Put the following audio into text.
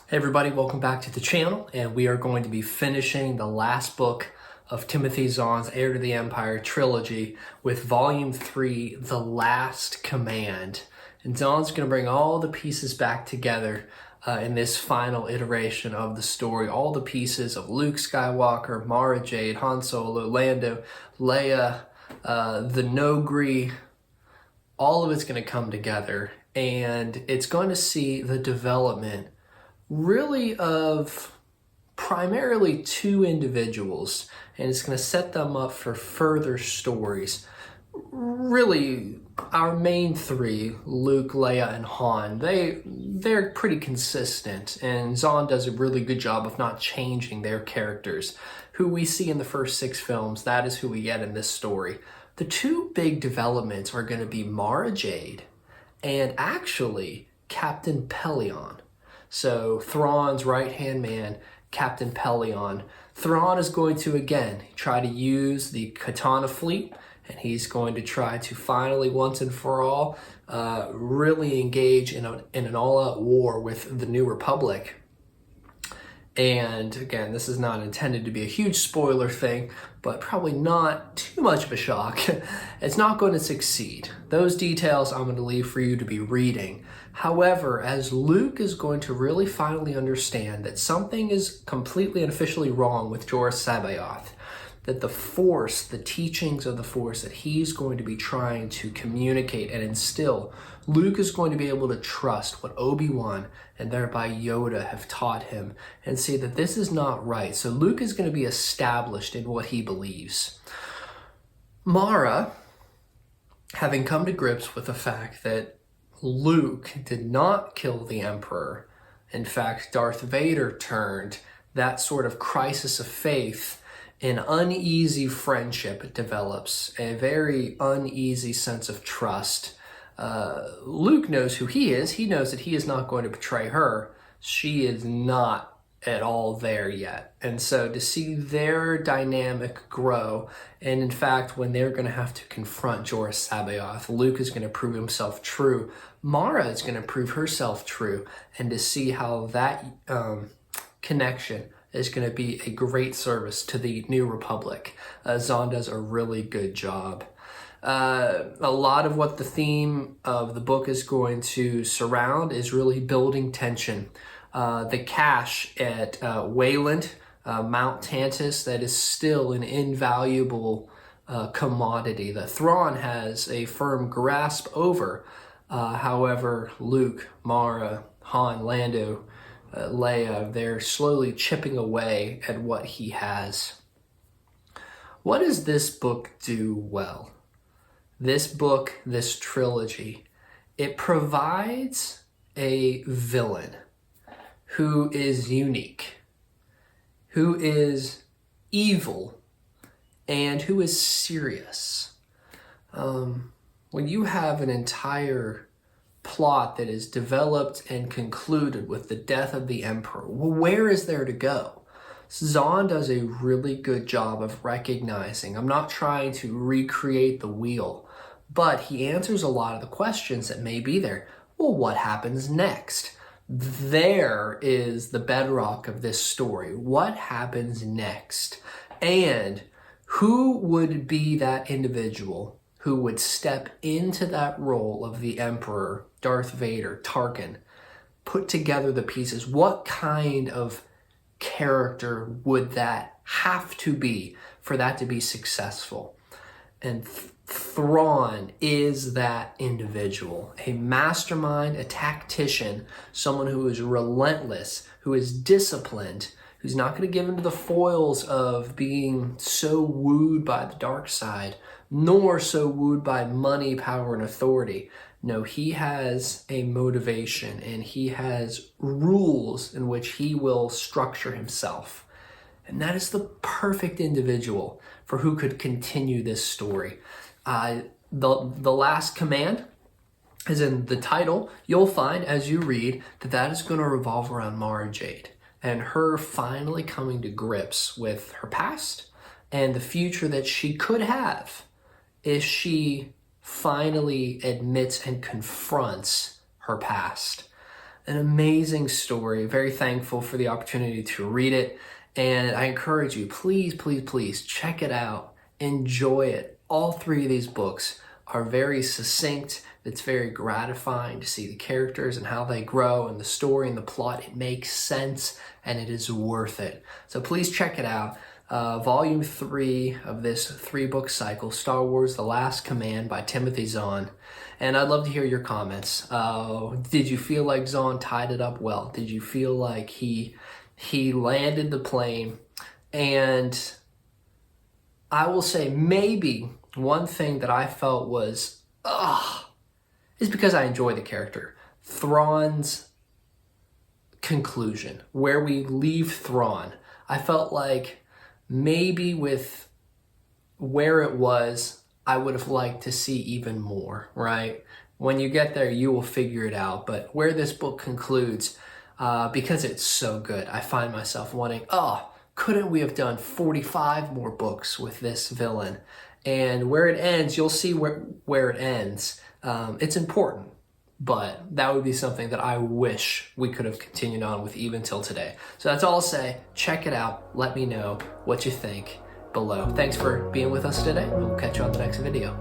Hey everybody, welcome back to the channel, and we are going to be finishing the last book of Timothy Zahn's Heir to the Empire trilogy with Volume 3, The Last Command. And Zahn's going to bring all the pieces back together in this final iteration of the story. All the pieces of Luke Skywalker, Mara Jade, Han Solo, Lando, Leia, the Nogri. All of it's going to come together, and it's going to see the development really of primarily two individuals, and it's going to set them up for further stories. Really, our main three, Luke, Leia, and Han, they're pretty consistent, and Zahn does a really good job of not changing their characters. Who we see in the first 6 films, that is who we get in this story. The two big developments are going to be Mara Jade and actually Captain Pellaeon. So Thrawn's right-hand man, Captain Pellaeon. Thrawn is going to, again, try to use the Katana fleet, and he's going to try to finally, once and for all, really engage in an all-out war with the New Republic. And again, this is not intended to be a huge spoiler thing, but probably not too much of a shock. It's not going to succeed. Those details I'm going to leave for you to be reading. However, as Luke is going to really finally understand that something is completely and officially wrong with Jorah Sabaoth, that the Force, the teachings of the Force that he's going to be trying to communicate and instill, Luke is going to be able to trust what Obi-Wan and thereby Yoda have taught him and see that this is not right. So Luke is going to be established in what he believes. Mara, having come to grips with the fact that Luke did not kill the Emperor, in fact, Darth Vader turned, that sort of crisis of faith, an uneasy friendship develops, a very uneasy sense of trust. Luke knows who he is. He knows that he is not going to betray her. She is not at all there yet. And so to see their dynamic grow, and in fact, when they're going to have to confront Jorah Sabaoth, Luke is going to prove himself true. Mara is going to prove herself true. And to see how that connection is going to be a great service to the New Republic. Zahn does a really good job. A lot of what the theme of the book is going to surround is really building tension. The cache at Wayland, Mount Tantus, that is still an invaluable commodity that Thrawn has a firm grasp over. However, Luke, Mara, Han, Lando, Leia, they're slowly chipping away at what he has. What does this book do well? This book, this trilogy, it provides a villain who is unique, who is evil, and who is serious. When you have an entire plot that is developed and concluded with the death of the Emperor, well, where is there to go? Zahn does a really good job of recognizing, I'm not trying to recreate the wheel, but he answers a lot of the questions that may be there. Well, what happens next? There is the bedrock of this story. What happens next? And who would be that individual who would step into that role of the Emperor, Darth Vader, Tarkin, put together the pieces? What kind of character would that have to be for that to be successful? And Thrawn is that individual, a mastermind, a tactician, someone who is relentless, who is disciplined, who's not going to give into the foils of being so wooed by the dark side, nor so wooed by money, power, and authority. No, he has a motivation, and he has rules in which he will structure himself. And that is the perfect individual for who could continue this story. The Last Command, as in the title, you'll find as you read that is going to revolve around Mara Jade and her finally coming to grips with her past and the future that she could have if she finally admits and confronts her past. an amazing story. Very thankful for the opportunity to read it. And I encourage you, please, please, please check it out. Enjoy it. All three of these books are very succinct. It's very gratifying to see the characters and how they grow, and the story and the plot. It makes sense and it is worth it. So please check it out. Volume 3 of this 3-book cycle, Star Wars The Last Command by Timothy Zahn. And I'd love to hear your comments. Did you feel like Zahn tied it up well? Did you feel like he landed the plane? And I will say maybe one thing that I felt was, is because I enjoy the character. Thrawn's conclusion, where we leave Thrawn. I felt like maybe with where it was, I would have liked to see even more, right? When you get there, you will figure it out. But where this book concludes, because it's so good, I find myself wanting, couldn't we have done 45 more books with this villain? And where it ends, you'll see where it ends. It's important, but that would be something that I wish we could have continued on with even till today. So that's all I'll say. Check it out. Let me know what you think below. Thanks for being with us today. We'll catch you on the next video.